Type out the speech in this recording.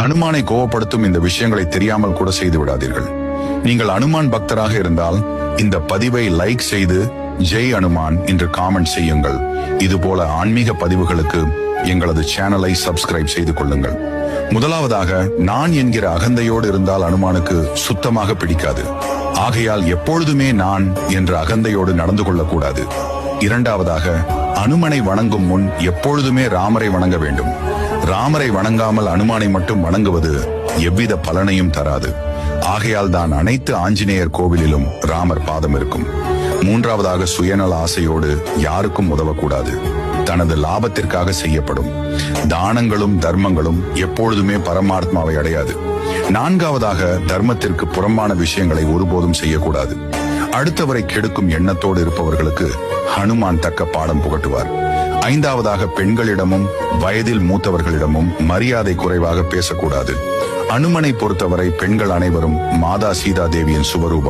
ஹனுமானை கோவப்படுத்தும் இந்த விஷயங்களை தெரியாமல் கூட செய்து விடாதீர்கள். நீங்கள் அனுமான் பக்தராக இருந்தால் இந்த பதிவை லைக் செய்து ஜெய் அனுமான் என்று காமெண்ட் செய்யுங்கள். இதுபோல ஆன்மீக பதிவுகளுக்கு எங்களது சேனலை சப்ஸ்கிரைப் செய்து கொள்ளுங்கள். முதலாவதாக, நான் என்கிற அகந்தையோடு இருந்தால் அனுமானுக்கு சுத்தமாக பிடிக்காது. ஆகையால் எப்பொழுதுமே நான் என்ற அகந்தையோடு நடந்து கொள்ளக்கூடாது. இரண்டாவதாக, அனுமனை வணங்கும் முன் எப்பொழுதுமே ராமரை வணங்க வேண்டும். ராமரை வணங்காமல் அனுமானை மட்டும் வணங்குவது எவ்வித பலனையும் தராது. ஆகையால் தான் அனைத்து ஆஞ்சநேயர் கோவிலிலும் ராமர் பாதம் இருக்கும். மூன்றாவதாக, சுயநல ஆசையோடு யாருக்கும் உதவக்கூடாது. தனது லாபத்திற்காக செய்யப்படும் தானங்களும் தர்மங்களும் எப்பொழுதுமே பரமாத்மாவை அடையாது. நான்காவதாக, தர்மத்திற்கு புறம்பான விஷயங்களை ஒருபோதும் செய்யக்கூடாது. அடுத்தவரை கெடுக்கும் எண்ணத்தோடு இருப்பவர்களுக்கு ஹனுமான் தக்க பாடம் புகட்டுவார். ஐந்தாவதாக, பெண்களிடமும் வயதில் மூத்தவர்களிடமும் மரியாதை குறைவாக பேசக்கூடாது. அனுமனை பொறுத்தவரை பெண்கள் அனைவரும் மாதா சீதா தேவியின் சுவரூபம்.